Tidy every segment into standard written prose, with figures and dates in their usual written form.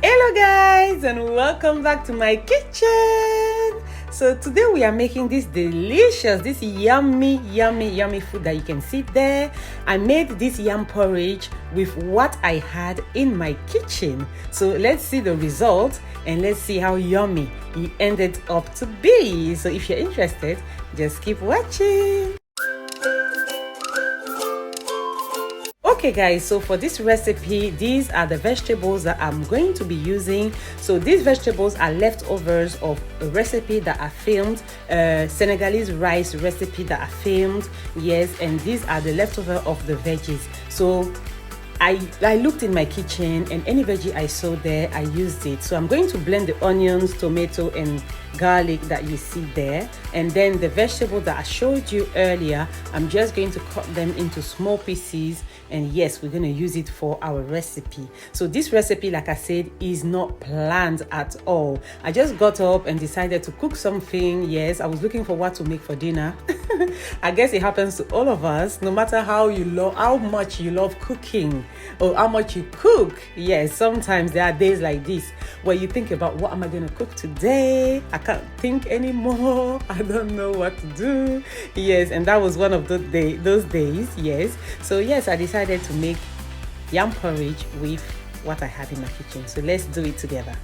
Hello guys, and welcome back to my kitchen. So today we are making this delicious, this yummy food that you can see there. I made this yam porridge with what I had in my kitchen. So let's see the result and let's see how yummy it ended up to be. So if you're interested, just keep watching. Okay guys, so for this recipe, these are the vegetables that I'm going to be using. So these vegetables are leftovers of a recipe that I filmed, Senegalese rice recipe that I filmed. Yes, and these are the leftover of the veggies. So I looked in my kitchen and any veggie I saw there, I used it. So I'm going to blend the onions, tomato and garlic that you see there, and then the vegetable that I showed you earlier, I'm just going to cut them into small pieces, and yes, we're going to use it for our recipe. So this recipe, like I said, is not planned at all. I just got up and decided to cook something. Yes, I was looking for what to make for dinner. I guess it happens to all of us, no matter how much you love cooking or how much you cook. Yes, sometimes there are days like this where you think about, what am I going to cook today? I can't think anymore. I don't know what to do. Yes, and that was one of those days. Yes, so yes, I decided to make yam porridge with what I had in my kitchen. So let's do it together.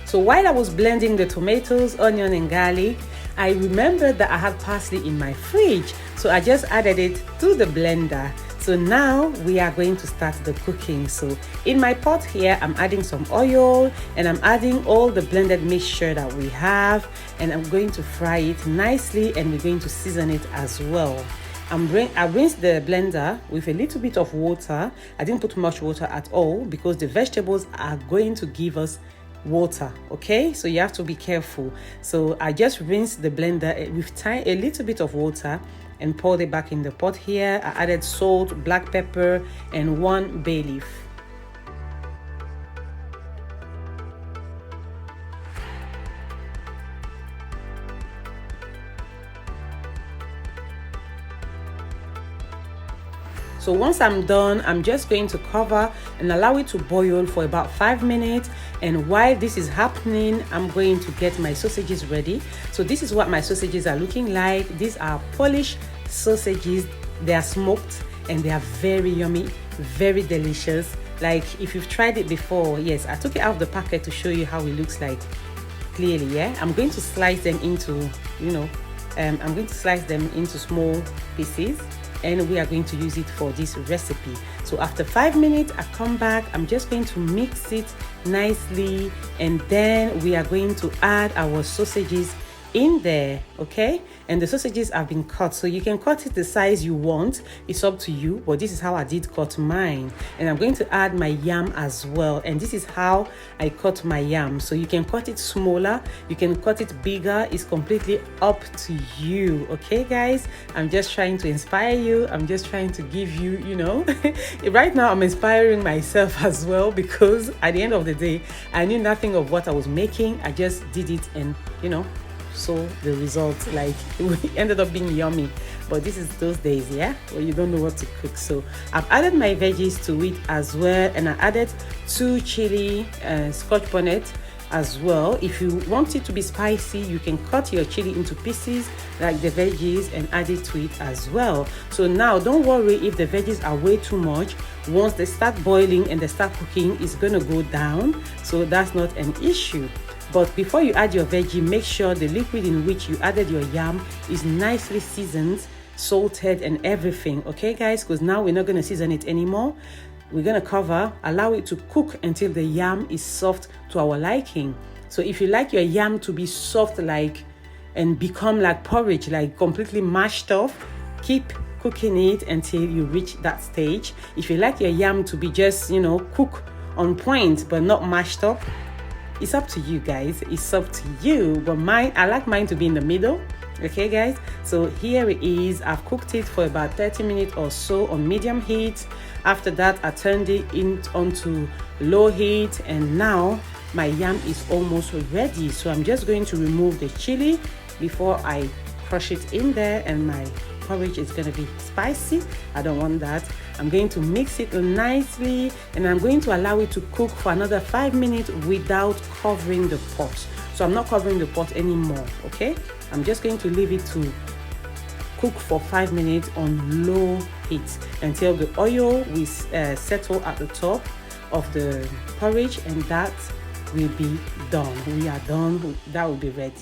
So while I was blending the tomatoes, onion and garlic, I remembered that I had parsley in my fridge. So I just added it to the blender. So now we are going to start the cooking. So in my pot here, I'm adding some oil and I'm adding all the blended mixture that we have, and I'm going to fry it nicely, and we're going to season it as well. I rinsed the blender with a little bit of water. I didn't put much water at all because the vegetables are going to give us water, okay? So you have to be careful. So I just rinsed the blender with a little bit of water and poured it back in the pot here. I added salt, black pepper and 1 bay leaf. So once I'm done, I'm just going to cover and allow it to boil for about 5 minutes. And while this is happening, I'm going to get my sausages ready. So this is what my sausages are looking like. These are Polish sausages. They are smoked and they are very yummy, very delicious. Like if you've tried it before, yes, I took it out of the packet to show you how it looks like clearly. Yeah, I'm going to slice them into, I'm going to slice them into small pieces, and we are going to use it for this recipe. So after 5 minutes, I come back. I'm just going to mix it nicely, and then we are going to add our sausages in there, okay? And the sausages have been cut, so you can cut it the size you want. It's up to you, but this is how I did cut mine. And I'm going to add my yam as well, and this is how I cut my yam. So you can cut it smaller, you can cut it bigger. It's completely up to you, okay guys? I'm just trying to inspire you. I'm just trying to give you, right now I'm inspiring myself as well, because at the end of the day, I knew nothing of what I was making. I just did it, and so the result, like, it ended up being yummy. But this is those days, yeah, where you don't know what to cook. So I've added my veggies to it as well, and I added 2 chili scotch bonnet as well. If you want it to be spicy, you can cut your chili into pieces like the veggies and add it to it as well. So now don't worry if the veggies are way too much. Once they start boiling and they start cooking, it's gonna go down, so that's not an issue. But before you add your veggie, make sure the liquid in which you added your yam is nicely seasoned, salted and everything, okay guys? Because now we're not going to season it anymore. We're going to cover, allow it to cook until the yam is soft to our liking. So if you like your yam to be soft and become like porridge, like completely mashed off, keep cooking it until you reach that stage. If you like your yam to be just, cook on point but not mashed up, it's up to you guys. It's up to you. But I like mine to be in the middle. Okay guys, so here it is. I've cooked it for about 30 minutes or so on medium heat. After that, I turned it onto low heat, and now my yam is almost ready. So I'm just going to remove the chili before I crush it in there, and my porridge is going to be spicy. I don't want that. I'm going to mix it nicely, and I'm going to allow it to cook for another 5 minutes without covering the pot. So I'm not covering the pot anymore, okay? I'm just going to leave it to cook for 5 minutes on low heat until the oil will settle at the top of the porridge, and that will be done. We are done. That will be ready.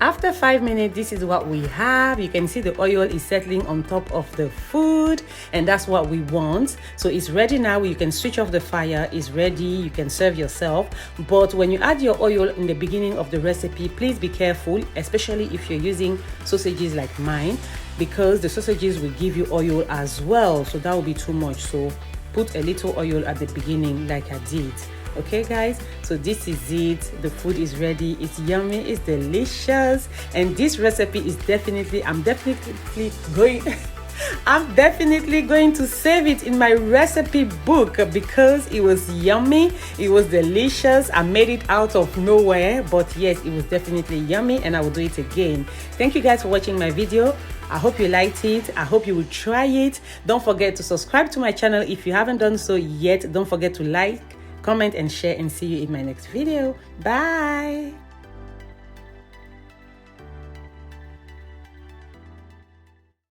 After 5 minutes, this is what we have. You can see the oil is settling on top of the food, and that's what we want. So it's ready now. You can switch off the fire. It's ready. You can serve yourself. But when you add your oil in the beginning of the recipe, please be careful, especially if you're using sausages like mine, because the sausages will give you oil as well. So that will be too much. So put a little oil at the beginning like I did. Okay guys, so this is it. The food is ready. It's yummy, it's delicious, and this recipe is I'm definitely going to save it in my recipe book because it was yummy, it was delicious. I made it out of nowhere, but yes, it was definitely yummy, and I will do it again. Thank you guys for watching my video. I hope you liked it. I hope you will try it. Don't forget to subscribe to my channel if you haven't done so yet. Don't forget to like, comment, and share, and see you in my next video. Bye.